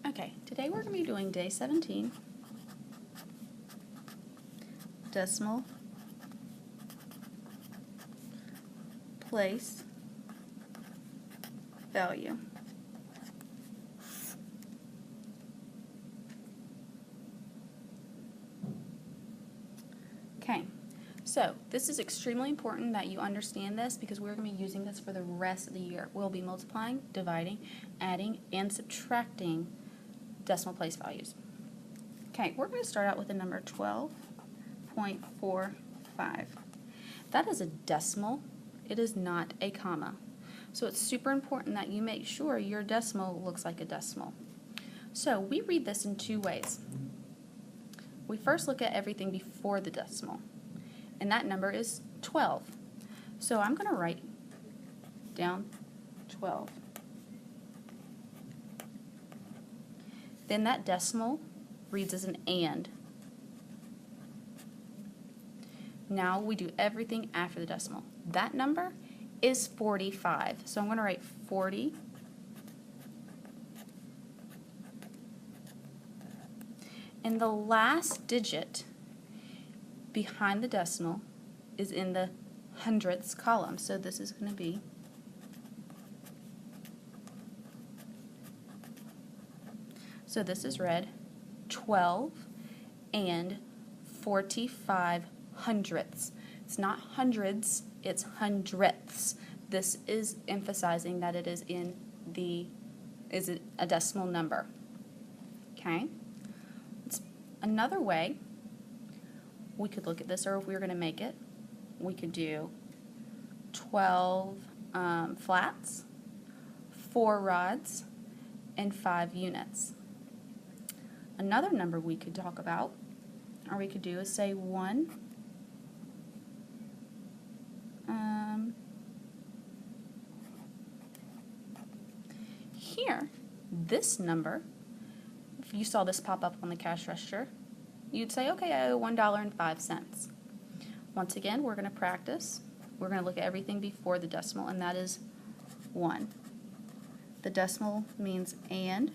Okay, today we're going to be doing day 17, decimal place value. Okay, so this is extremely important that you understand this because we're going to be using this for the rest of the year. We'll be multiplying, dividing, adding, and subtracting decimal place values. Okay, we're going to start out with the number 12.45. That is a decimal. It is not a comma. So it's super important that you make sure your decimal looks like a decimal. So we read this in two ways. We first look at everything before the decimal, and that number is 12. So I'm going to write down 12. Then that decimal reads as an and. Now we do everything after the decimal. That number is 45. So I'm going to write 40. And the last digit behind the decimal is in the hundredths column. So this is going to be this is read 12 and 45 hundredths. It's not hundreds, it's hundredths. This is emphasizing that it is in a decimal number. Okay? Another way we could look at this, or if we were going to make it, we could do 12 flats, 4 rods, and 5 units. Another number we could talk about, or we could do, is say 1. Here, this number, if you saw this pop up on the cash register, you'd say, okay, I owe $1.05. Once again, we're going to practice. We're going to look at everything before the decimal, and that is 1. The decimal means and.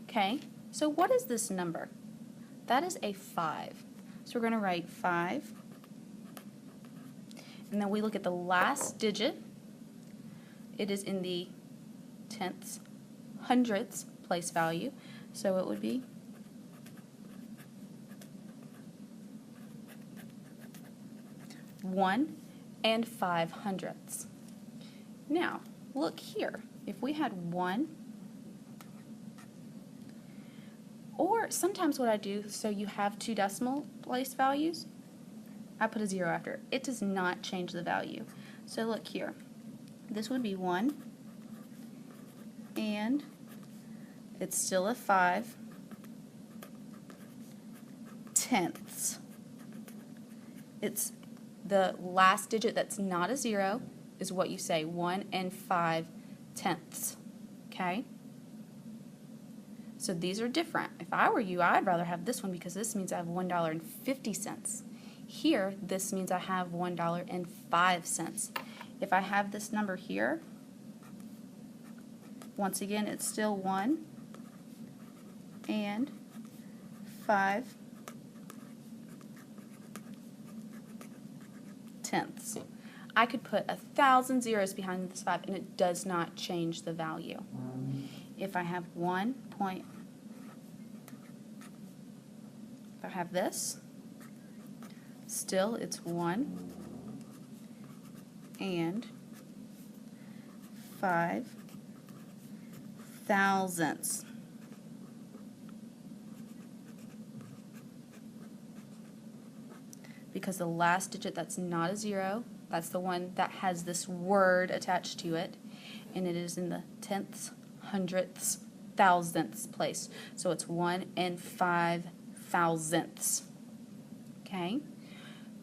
Okay, so what is this number? That is a 5. So we're going to write 5. And then we look at the last digit. It is in the tenths, hundredths place value. So it would be 1 and 5 hundredths. Now, look here. If we had 1, or sometimes what I do, so you have 2 decimal place values, I put a 0 after it. It does not change the value. So look here. This would be 1, and it's still a 5 tenths. It's the last digit that's not a 0 is what you say, 1 and 5 tenths. Okay? So these are different. If I were you, I'd rather have this one because this means I have $1.50. Here, this means I have $1.05. If I have this number here, once again, it's still 1 and 5 tenths. I could put 1,000 zeros behind this 5 and it does not change the value. If I have if I have this, still it's 1 and 5 thousandths. Because the last digit that's not a 0, that's the one that has this word attached to it, and it is in the tenths, hundredths, thousandths place. So it's 1 and 5 thousandths. Okay?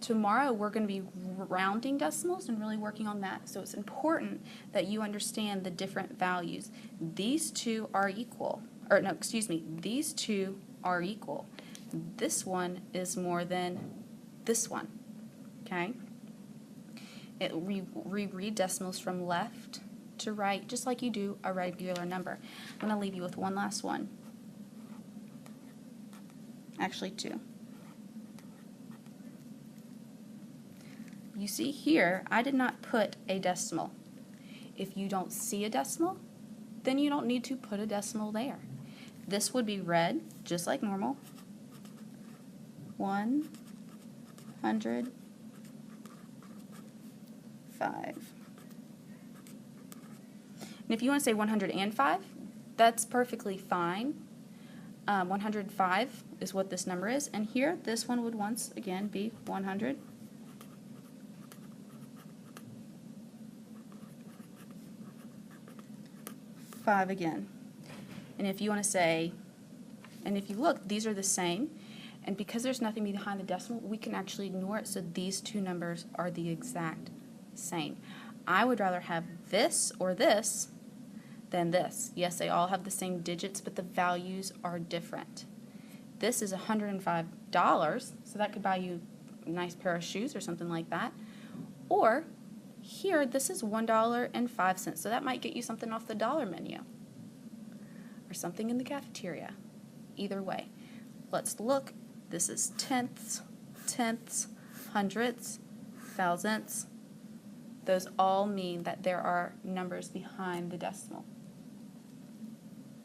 Tomorrow we're going to be rounding decimals and really working on that. So it's important that you understand the different values. These two are equal. Or no, excuse me, these two are equal. This one is more than this one. Okay? We read decimals from left to write just like you do a regular number. I'm going to leave you with one last one. Actually, two. You see here, I did not put a decimal. If you don't see a decimal, then you don't need to put a decimal there. This would be read just like normal. 105. And if you want to say 105, that's perfectly fine. 105 is what this number is, and here this one would once again be 100. Five again. And if you want to say, and if you look, these are the same, and because there's nothing behind the decimal, we can actually ignore it, so these two numbers are the exact same. I would rather have this or this than this. Yes, they all have the same digits, but the values are different. This is $105, so that could buy you a nice pair of shoes or something like that. Or here, this is $1.05, so that might get you something off the dollar menu or something in the cafeteria. Either way, let's look. This is tenths, hundredths, thousandths. Those all mean that there are numbers behind the decimal.